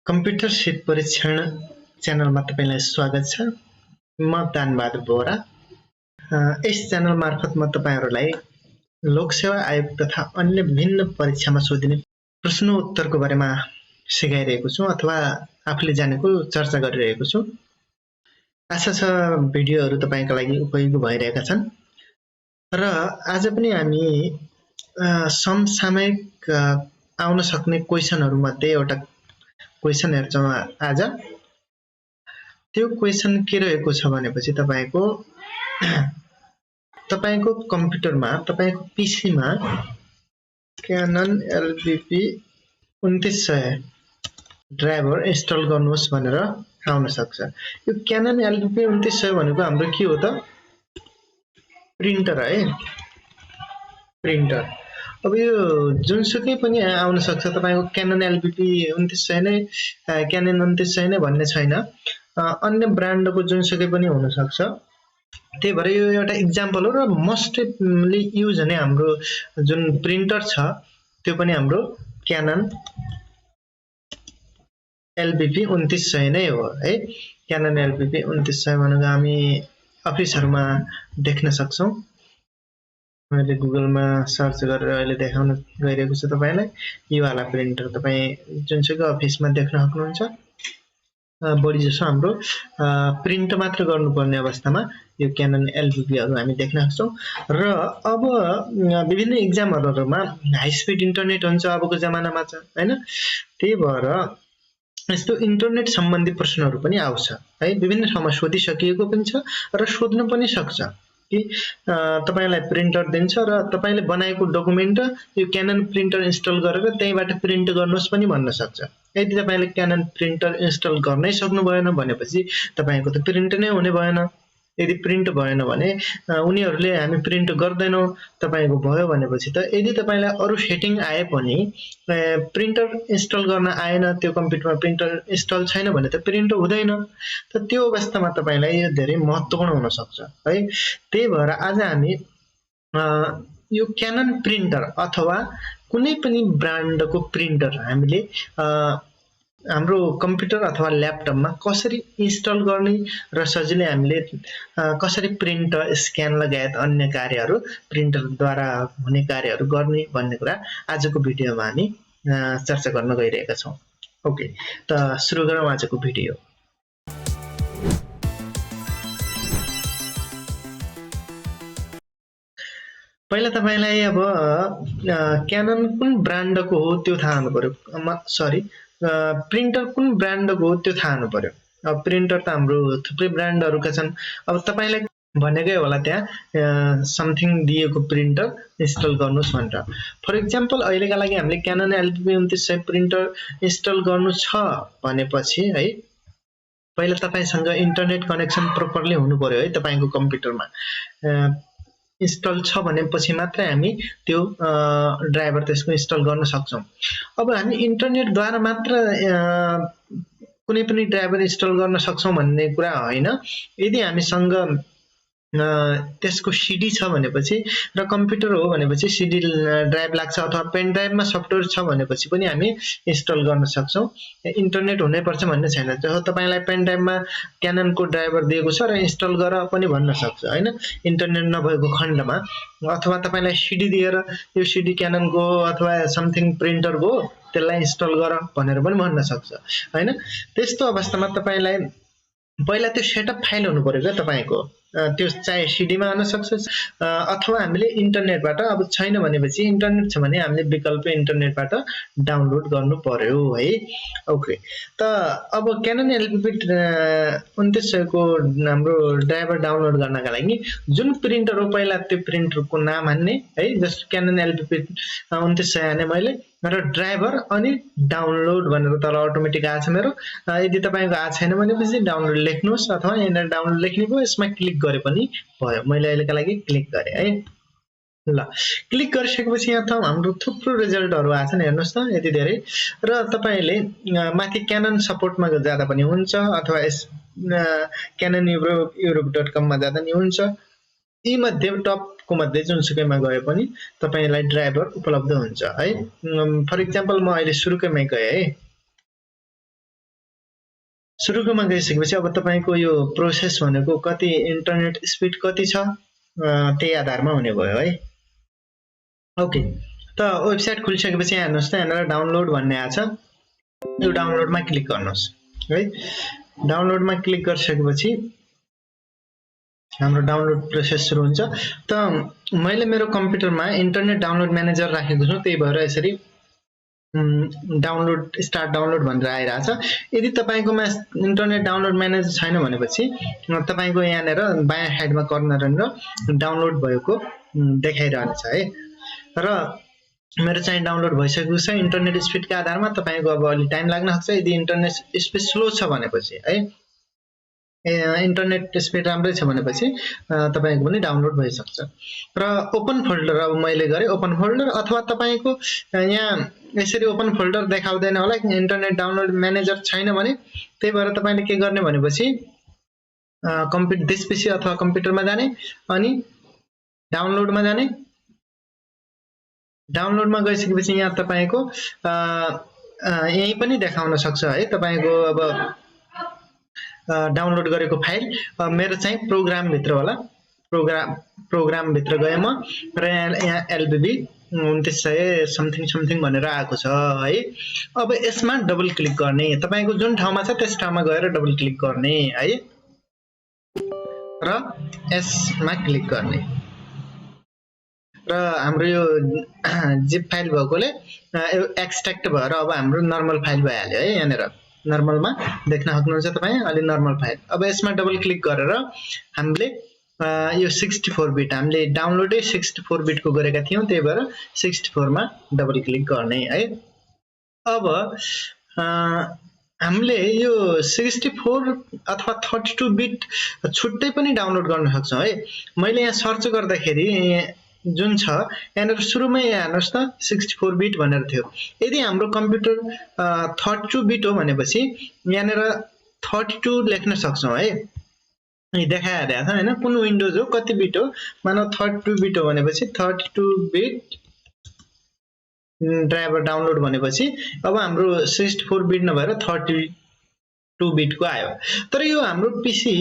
Computer seat परीक्षण च्यानलमा तपाईलाई स्वागत छ। म दानबहादुर बोहरा। यस च्यानल मार्फत म तपाईहरुलाई लोकसेवा आयोग तथा अन्य विभिन्न परीक्षामा सोधिने प्रश्न उत्तरको बारेमा सिकाइरहेको छु अथवा आफूले जानेको चर्चा गरिरहेको छु। आशा छ भिडियोहरु तपाईका लागि उपयोगी भइरहेका छन्। र आज पनि हामी समसामयिक आउन सक्ने क्वेशनहरु मध्ये एउटा क्वेशन हेर्छौं आज। त्यो क्वेशन के रहेको छ भनेपछि तपाईको कम्प्युटरमा तपाईको पीसीमा क्यानन एलबीपी 2900 ड्राइभर इन्स्टल गर्नुहोस् भनेर आउन सक्छ। यो क्यानन एलबीपी 2900 भनेको हाम्रो के हो त? प्रिन्टर है, प्रिन्टर। अब यो जुनसुकै पनि आउन सक्छ। तपाईको क्यानन एलबीपी 2900 नै क्यानन 2900 नै भन्ने छैन। अन्य ब्रान्डको जुनसुकै पनि हुन सक्छ। त्यही भएर यो एउटा एक्जाम्पल हो र मोस्टली युज हुने हाम्रो जुन प्रिन्टर छ त्यो पनि हाम्रो क्यानन एलबीपी 2900 नै हो है। क्यानन एलबीपी 2900 भनेको हामी अफिसहरुमा देख्न सक्छौं। मैले गुगलमा सर्च गरेर अहिले देखाउन गइरहेको छु तपाईलाई। यो वाला प्रिन्टर तपाई जुनसुकै अफिसमा देख्न सक्नुहुन्छ। बढी जसो हाम्रो प्रिन्ट मात्र गर्नुपर्ने अवस्थामा यो क्यानन एलबीपी हरु हामी देख्न सक्छौं। र अब विभिन्न एक्जामहरुमा हाई स्पिड इन्टरनेट हुन्छ अबको जमानामा छ हैन। त्यही भएर यस्तो इन्टरनेट सम्बन्धी प्रश्नहरु पनि आउँछ है। विभिन्न ठाउँमा सोधिसकिएको पनि छ र सोध्न पनि सक्छ कि तपाईलाई प्रिन्टर दिन्छ र तपाईले बनाएको डकुमेन्ट यो क्यानन प्रिन्टर इन्स्टल गरेर त्यहीबाट प्रिन्ट गर्नुहोस् पनि भन्न सक्छ। यदि तपाईले क्यानन प्रिन्टर इन्स्टल गर्नै सक्नु भएन भनेपछि तपाईको त प्रिन्ट नै हुने भएन। यदि प्रिन्ट भएन भने उनीहरुले हामी प्रिन्ट गर्दैनौ तपाईको भयो भनेपछि त यदि तपाईलाई अरु सेटिङ आए पनि प्रिन्टर इन्स्टल गर्न आएन, त्यो कम्प्युटरमा प्रिन्टर इन्स्टल छैन भने त प्रिन्ट हुँदैन। त त्यो अवस्थामा तपाईलाई यो धेरै महत्त्वपूर्ण हुन सक्छ है। त्यही भएर आज हामी यो क्यानन प्रिन्टर अथवा कुनै पनि ब्रान्डको प्रिन्टर हामीले हाम्रो कम्प्युटर अथवा ल्यापटपमा कसरी इन्स्टल गर्ने र सजिलै हामीले कसरी प्रिन्ट स्क्यान लगायत अन्य कार्यहरु प्रिन्टरद्वारा हुने कार्यहरु गर्ने भन्ने कुरा आजको भिडियोमा हामी चर्चा गर्न गइरहेका छौं। ओके, त सुरु गरौँ आजको भिडियो। पहिला तपाईलाई अब क्यानन कुन ब्रान्डको हो त्यो थाहा हुनु पर्यो। प्रिन्टर कुन ब्रान्डको हो त्यो थाहा हुनु पर्यो। अब प्रिन्टर त हाम्रो थुप्रै ब्रान्डहरुका छन्। अब तपाईलाई भनेकै होला त्यहाँ समथिङ दिएको प्रिन्टर इन्स्टल गर्नुस् भनेर। फर एक्जाम्पल अहिलेका लागि हामीले क्यानन एलबीपी 2900 प्रिन्टर इन्स्टल गर्नु छ भनेपछि है पहिला तपाईसँग इन्टरनेट कनेक्सन प्रोपरली हुनु पर्यो है। तपाईको कम्प्युटरमा इन्स्टल छ भनेपछि मात्रै हामी त्यो ड्राइभर त्यसको इन्स्टल गर्न सक्छौं। अब हामी इन्टरनेट द्वारा मात्र कुनै पनि ड्राइभर इन्स्टल गर्न सक्छौं भन्ने कुरा हैन। यदि हामीसँग त्यसको सीडी छ भनेपछि र कम्प्युटर हो भनेपछि सीडी ड्राइभ लाग्छ अथवा पेन ड्राइभमा सफ्टवेयर छ भनेपछि पनि हामी इन्स्टल गर्न सक्छौं। इन्टरनेट हुनै पर्छ भन्ने छैन। जब तपाईलाई पेन ड्राइभमा क्याननको ड्राइभर दिएको छ र इन्स्टल गर पनि भन्न सक्छ हैन, इन्टरनेट नभएको खण्डमा। अथवा तपाईलाई सीडी दिएर यो सीडी क्याननको अथवा समथिङ प्रिन्टरको त्यसलाई इन्स्टल गर भनेर पनि भन्न सक्छ हैन। त्यस्तो अवस्थामा तपाईलाई पहिला त्यो सेटअप फाइल हुनु पर्यो के तपाईको। त्यो चाहे सीडीमा आउन सक्छ अथवा हामीले इन्टरनेटबाट, अब छैन भनेपछि इन्टरनेट छ भने हामीले विकल्प इन्टरनेटबाट डाउनलोड गर्नु पर्यो है। ओके, त अब क्यानन एलबीपी 2900 को हाम्रो ड्राइभर डाउनलोड गर्नका लागि जुन प्रिन्टर हो पहिला त्यो प्रिन्टरको नाम हान्ने है। जस्तो क्यानन एलबीपी 2900 हाने मैले र ड्राइभर अनि डाउनलोड भनेर तल अटोमेटिक आछ मेरो। यदि तपाईको आ छैन भनेपछि डाउनलोड लेख्नुस् अथवा यहाँ डाउनलोड लेख्ने भयो, यसमा क्लिक गरे पनि भयो। मैले अहिलेका लागि क्लिक गरे है। ल, क्लिक गरिसकेपछि यहाँ त हाम्रो थुप्रो रिजल्टहरु आछन् हेर्नुस् त यति धेरै। र तपाईले माथि क्यानन सपोर्टमा जाँदा पनि हुन्छ अथवा क्यानन europe.com मा जाँदा नि हुन्छ। यी मध्ये टपको मध्ये जुनसुकैमा गए पनि तपाईलाई ड्राइभर उपलब्ध हुन्छ है। फर एक्जाम्पल म अहिले सुरुकैमा गए है। सुरुकोमा गइसकेपछि अब तपाईको यो प्रोसेस भनेको कति इन्टरनेट स्पिड कति छ त्यही आधारमा हुने भयो है। ओके, त वेबसाइट खुलिसकेपछि यहाँ हेर्नुस् त यहाँनिर डाउनलोड भन्ने आछ। यो डाउनलोडमा क्लिक गर्नुस् है। डाउनलोडमा क्लिक गरिसकेपछि हाम्रो डाउनलोड प्रोसेस सुरु हुन्छ। त मैले मेरो कम्प्युटरमा इन्टरनेट डाउनलोड म्यानेजर राखेको छु, त्यही भएर यसरी डाउनलोड स्टार्ट डाउनलोड भनेर आइरहेछ। यदि तपाईकोमा इन्टरनेट डाउनलोड म्यानेजर छैन भनेपछि तपाईको यहाँनिर बायाँ साइडमा कर्नरतिर डाउनलोड भएको देखाइरहनेछ है। र मेरो चाहिँ डाउनलोड भइसकेको छ। इन्टरनेट स्पिडका आधारमा तपाईको अब अलि टाइम लाग्न सक्छ। यदि इन्टरनेट स्पिड स्लो छ भनेपछि है, इन्टरनेट स्पिड राम्रै छ भनेपछि तपाईको पनि डाउनलोड भइसक्छ। र ओपन फोल्डर अब मैले गरे ओपन फोल्डर, अथवा तपाईको यहाँ यसरी ओपन फोल्डर देखाउँदैन होला इन्टरनेट डाउनलोड म्यानेजर छैन भने। त्यही भएर तपाईले के गर्ने भनेपछि कम्प्युटर दिस पीसी अथवा कम्प्युटरमा जाने अनि डाउनलोडमा जाने। डाउनलोडमा गइसकेपछि यहाँ तपाईको यही पनि देखाउन सक्छ है तपाईको अब डाउनलोड गरेको फाइल। मेरो चाहिँ प्रोग्राम भित्र होला, प्रोग्राम भित्र गए म र यहाँ एलबीबी 2900 समथिङ भनेर आएको छ है। अब यसमा डबल क्लिक गर्ने, तपाईको जुन ठाउँमा छ त्यस ठाउँमा गएर डबल क्लिक गर्ने है र यसमा क्लिक गर्ने। र हाम्रो यो जिप फाइल भएकोले एक्सट्र्याक्ट भएर अब हाम्रो नर्मल फाइल भइहाल्यो है। यहाँनिर नर्मलमा देख्न सक्नुहुन्छ तपाई, अलि नर्मल फाइल। अब यसमा डबल क्लिक गरेर हामीले यो 64 बिट हामीले डाउनलोडै 64 बिट को गरेका थियौं, त्यही भएर 64 मा डबल क्लिक गर्ने है। अब हामीले यो 64 अथवा 32 बिट छुट्टै पनि डाउनलोड गर्न सक्छौं है। मैले यहाँ सर्च गर्दाखेरि जुन छ यहाँनिर सुरुमै हेर्नुस् त 64 बिट भनेर थियो। यदि हाम्रो कम्प्युटर 32 बिट हो भनेपछि यहाँनिर 32 लेख्न सक्छौं है। देखाइहालेको छ हैन कुन विन्डोज हो कति बिट हो। मानौ 32 बिट हो भनेपछि 32 बिट ड्राइभर डाउनलोड भनेपछि अब हाम्रो 64 बिट नभएर 32 बिट को आयो। तर यो हाम्रो पीसी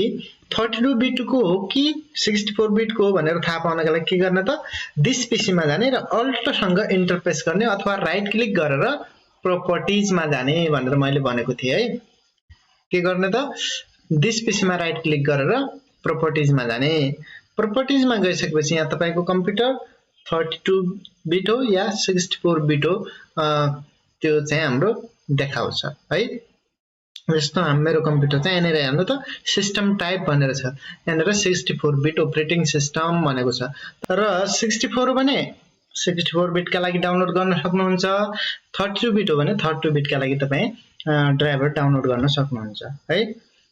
32 बिट को हो कि 64 बिट को भनेर थाहा पाउनका लागि के गर्ने त दिस पीसी मा जाने र अल्ट सँग इन्टरफेस गर्ने अथवा राइट क्लिक गरेर प्रोपर्टिज मा जाने भनेर मैले भनेको थिए है। के गर्ने त दिस पीसी मा राइट क्लिक गरेर प्रोपर्टिज मा जाने। प्रोपर्टिज मा गइसकेपछि यहाँ तपाईको कम्प्युटर 32 बिट हो या 64 बिट हो त्यो चाहिँ हाम्रो देखाउँछ है। जस्तो मेरो कम्प्युटर चाहिँ यहाँनिर हेर्नु त सिस्टम टाइप भनेर छ, यहाँनिर 64 बिट अपरेटिङ सिस्टम भनेको छ। र 64 भने 64 बिट का लागि डाउनलोड गर्न सक्नुहुन्छ, 32 बिट हो भने 32 बिट का लागि तपाई ड्राइभर डाउनलोड गर्न सक्नुहुन्छ है।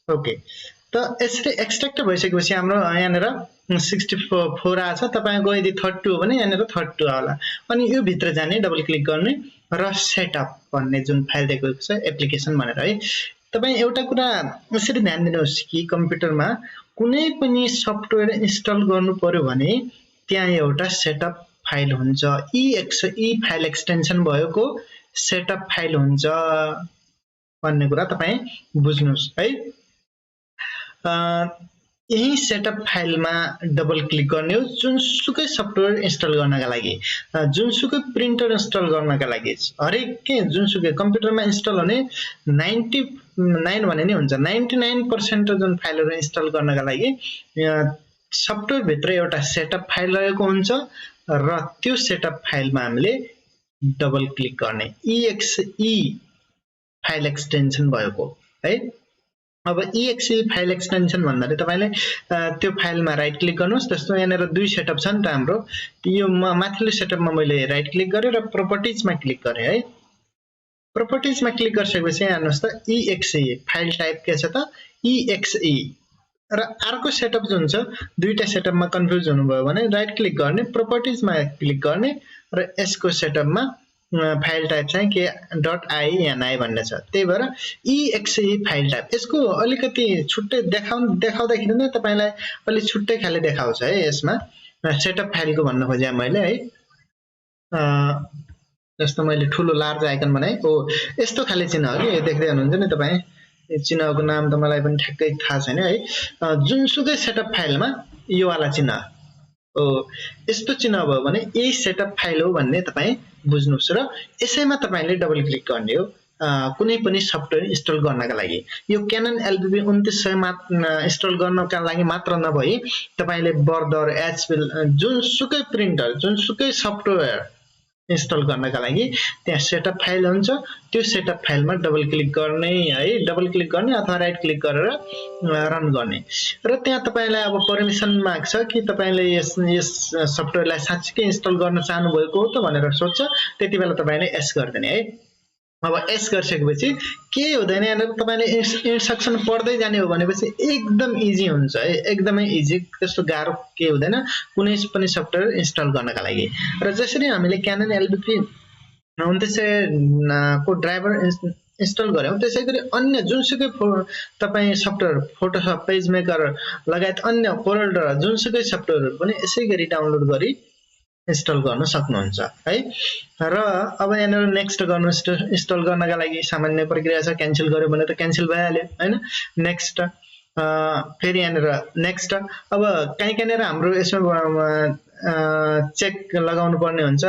ओके, त यसरी एक्सट्र्याक्ट भइसकेपछि हाम्रो यहाँनिर 64 आछ। तपाईको यदि 32 हो भने यहाँनिर 32 आउला। अनि यो भित्र जाने डबल क्लिक गर्ने र सेटअप भन्ने जुन फाइल दिएको छ एप्लिकेसन भनेर है। तपाई एउटा कुरा यसरी ध्यान दिनुहोस् कि कम्प्युटरमा कुनै पनि सफ्टवेयर इन्स्टल गर्नु पर्यो भने त्यहाँ एउटा सेटअप फाइल हुन्छ। ई फाइल एक्सटेन्सन भएको सेटअप फाइल हुन्छ भन्ने कुरा तपाई बुझ्नुस् है। यही सेटअप फाइलमा डबल क्लिक गर्ने हो जुनसुकै सफ्टवेयर इन्स्टल गर्नका लागि, जुनसुकै प्रिन्टर इन्स्टल गर्नका लागि, हरेक के जुनसुकै कम्प्युटरमा इन्स्टल हुने 99 भने नि हुन्छ 99% जुन फाइलहरु इन्स्टल गर्नका लागि सफ्टवेयर भित्र एउटा सेटअप फाइल रहेको हुन्छ र त्यो सेटअप फाइलमा हामीले डबल क्लिक गर्ने। exe फाइल एक्सटेन्सन भएको है। अब exe फाइल एक्सटेन्सन भन्नाले तपाईले त्यो फाइलमा राइट क्लिक गर्नुस्। जस्तो यहाँनिर दुई सेटअप छ नि त हाम्रो, यो माथिल्लो सेटअपमा मैले राइट क्लिक गरे र प्रोपर्टिजमा क्लिक गरे है। प्रोपर्टिजमा क्लिक गरिसकेपछि हेर्नुस् त exe फाइल टाइप के छ त exe। र अर्को सेटअप जुन छ दुईटा सेटअपमा कन्फ्युज हुनुभयो भने राइट क्लिक गर्ने, प्रोपर्टिजमा क्लिक गर्ने र यसको सेटअपमा फाइल टाइप चाहिँ के .ini भन्ने छ। त्यही भएर exe फाइल टाइप यसको अलिकति छुट्टै देखाउँदाखेरि नै तपाईलाई अलि छुट्टै खाले देखाउँछ है। यसमा सेटअप फाइलको भन्न खोजे मैले है। जस्तो मैले ठुलो लार्ज आइकन बनाए हो, यस्तो खाले चिन्ह हो कि देख्दै हुनुहुन्छ नि तपाई। चिन्हको नाम त मलाई पनि ठ्याक्कै थाहा छैन है जुनसुकै सेटअप फाइलमा यो वाला चिन्ह हो यस्तो चिन्ह भयो भने यही सेटअप फाइल हो भन्ने तपाई बुझ्नुस् र यसैमा तपाईले डबल क्लिक गर्ने हो कुनै पनि सफ्टवेयर इन्स्टल गर्नका लागि यो क्यानन एलबीबी 2900 इन्स्टल गर्नका लागि मात्र नभई तपाईले बर्डर एचपी जुनसुकै प्रिन्टर जुनसुकै सफ्टवेयर इन्स्टल गर्नका लागि त्यहाँ सेटअप फाइल हुन्छ त्यो सेटअप फाइलमा डबल क्लिक गर्ने है डबल क्लिक गर्ने अथवा राइट क्लिक गरेर रन गर्ने र त्यहाँ तपाईलाई अब परमिसन माग्छ कि तपाईले यस सफ्टवेयरलाई साच्चै इन्स्टल गर्न चाहनु भएको हो त भनेर सोध्छ त्यतिबेला तपाईले एस गर्दिने है अब एस गरिसकेपछि के हुँदैन भनेर तपाईले इन्स्ट्रक्सन पढ्दै जाने हो भनेपछि एकदम इजी हुन्छ है एकदमै इजी त्यस्तो गाह्रो के हुँदैन कुनै पनि सफ्टवेयर इन्स्टल गर्नका लागि र जसरी हामीले क्यानन एलबीपी 2900 को ड्राइभर इन्स्टल गर्यौं त्यसैगरी अन्य जुनसुकै तपाई सफ्टवेयर फोटोशप पेज मेकर लगायत अन्य कोरल र जुनसुकै सफ्टवेयरहरु पनि यसैगरी डाउनलोड गरी इन्स्टल गर्न सक्नुहुन्छ है र अब यहाँनिर नेक्स्ट गर्नु इन्स्टल गर्नका लागि सामान्य प्रक्रिया छ क्यान्सल गर्यो भने त क्यान्सल भइहाल्यो हैन नेक्स्ट फेरि यहाँनिर नेक्स्ट अब कहीँ हाम्रो यसमा चेक लगाउनु पर्ने हुन्छ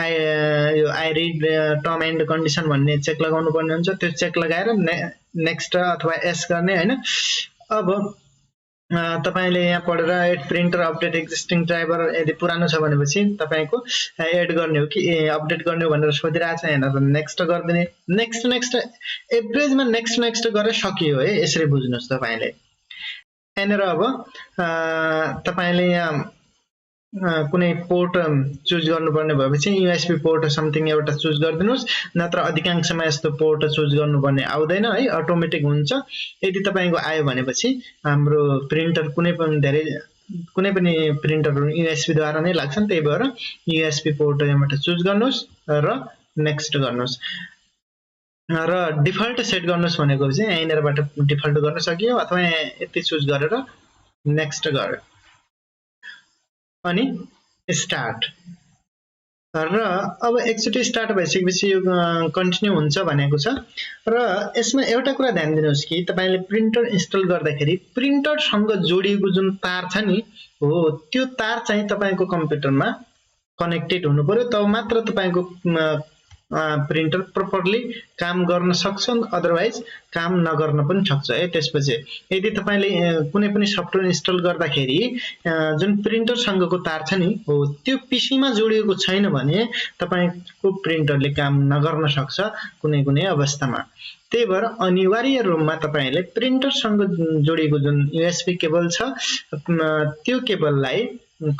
I read term and condition भन्ने चेक लगाउनु पर्ने हुन्छ त्यो चेक लगाएर नेक्स्ट अथवा एस गर्ने हैन अब तपाईले यहाँ पढेर add printer update existing driver यदि पुरानो छ भनेपछि तपाईको एड गर्ने हो कि अपडेट गर्ने हो भनेर सोधिरहेछ हैन नेक्स्ट गर्दिने नेक्स्ट एभरेजमा नेक्स्ट गरेर सकियो है यसरी बुझ्नुस् तपाईले यहाँनिर अब तपाईले यहाँ कुनै पोर्ट चुज गर्नुपर्ने भएपछि यूएसबी पोर्ट समथिङ एउटा चुज गरिदिनुस् नत्र अधिकांशमा यस्तो पोर्ट चुज गर्नुपर्ने आउँदैन है अटोमेटिक हुन्छ यदि तपाईको आयो भनेपछि हाम्रो प्रिन्टर कुनै पनि प्रिन्टरहरु यूएसबी द्वारा नै लाग्छन् त्यही भएर यूएसबी पोर्ट यहाँबाट चुज गर्नुस् र नेक्स्ट गर्नुस् र डिफल्ट सेट गर्नुस् भनेको चाहिँ यहाँनिरबाट डिफल्ट गर्न सकियो अथवा यति चुज गरेर नेक्स्ट गर्यो अनि स्टार्ट र अब एकचोटी स्टार्ट भइसकेपछि यो कन्टिन्यू हुन्छ भनेको छ र यसमा एउटा कुरा ध्यान दिनुस् कि तपाईले प्रिन्टर इन्स्टल गर्दाखेरि प्रिन्टर सँग जोडिएको जुन तार छ नि हो त्यो तार चाहिँ तपाईको कम्प्युटरमा कनेक्टेड हुनु पर्यो तब मात्र तपाईको प्रिन्टर प्रोपरली काम गर्न सक्छ अदरवाइज काम नगर्न पनि सक्छ है त्यसपछि यदि तपाईले कुनै पनि सफ्टवेयर इन्स्टल गर्दाखेरि जुन प्रिन्टर सँगको तार छ नि हो त्यो पीसी मा जोडिएको छैन भने तपाईको प्रिन्टरले काम नगर्न सक्छ कुनै अवस्थामा त्यही भएर अनिवार्य रूपमा तपाईले प्रिन्टर सँग जोडिएको जुन यूएसबी केबल छ त्यो केबललाई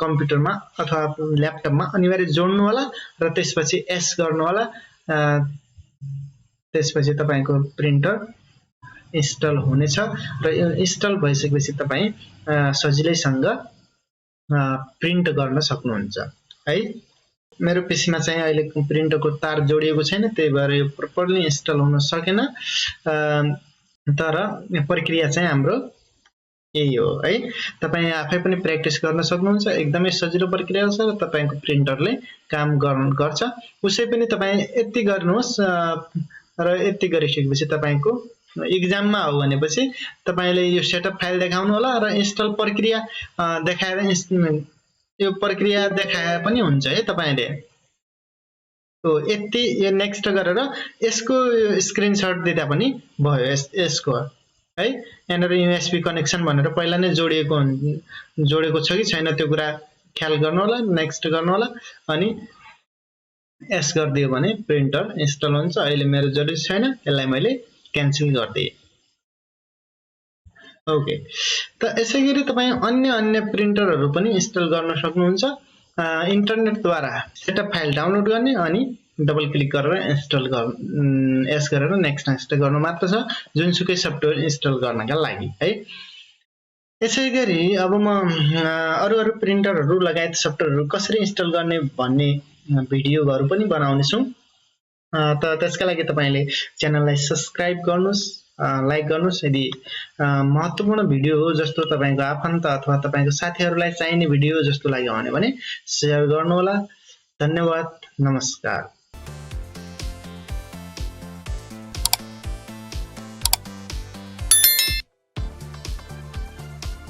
कम्प्युटरमा अथवा ल्यापटपमा अनिवार्य जोड्नु होला र त्यसपछि एस गर्नु होला त्यसपछि तपाईको प्रिन्टर इन्स्टल हुनेछ र इन्स्टल भइसकेपछि तपाई सजिलैसँग प्रिन्ट गर्न सक्नुहुन्छ है मेरो पीसी मा चाहिँ अहिले प्रिन्टरको तार जोडिएको छैन त्यही भएर यो प्रोपरली इन्स्टल हुन सकेन तर प्रक्रिया चाहिँ हाम्रो यही हो है तपाई आफै पनि प्र्याक्टिस गर्न सक्नुहुन्छ एकदमै सजिलो प्रक्रिया छ र तपाईको प्रिन्टरले काम गर्छ उसै पनि तपाई यति गर्नुहोस् र यति गरिसकेपछि तपाईको एक्जाममा हो भनेपछि तपाईले यो सेटअप फाइल देखाउनु होला र इन्स्टल प्रक्रिया देखाएर यो प्रक्रिया देखाए पनि हुन्छ है तपाईले हो यति यो नेक्स्ट गरेर यसको स्क्रिनशट दिदा पनि भयो यसको है यहाँनिर यूएसबी कनेक्सन भनेर पहिला नै जोडेको छ कि छैन त्यो कुरा ख्याल गर्नु होला नेक्स्ट गर्नु होला अनि एस गरिदियो भने प्रिन्टर इन्स्टल हुन्छ अहिले मेरो जरुरी छैन यसलाई मैले क्यान्सल गर्दिए ओके त यसैगरी तपाई अन्य प्रिन्टरहरु पनि इन्स्टल गर्न सक्नुहुन्छ इन्टरनेट द्वारा सेटअप फाइल डाउनलोड गर्ने अनि डबल क्लिक गरेर इन्स्टल एस गरेर नेक्स्ट गर्नु मात्र छ जुनसुकै सफ्टवेयर इन्स्टल गर्नका लागि है यसैगरी अब म अरु प्रिन्टरहरु लगायत सफ्टवेयरहरु कसरी इन्स्टल गर्ने भन्ने भिडियोहरु पनि बनाउने छु त त्यसका लागि तपाईले च्यानललाई सब्स्क्राइब गर्नुस् लाइक गर्नुस् यदि महत्त्वपूर्ण भिडियो हो जस्तो तपाईको आफन्त अथवा तपाईको साथीहरुलाई चाहिने भिडियो जस्तो लाग्यो भने शेयर गर्नु होला धन्यवाद नमस्कार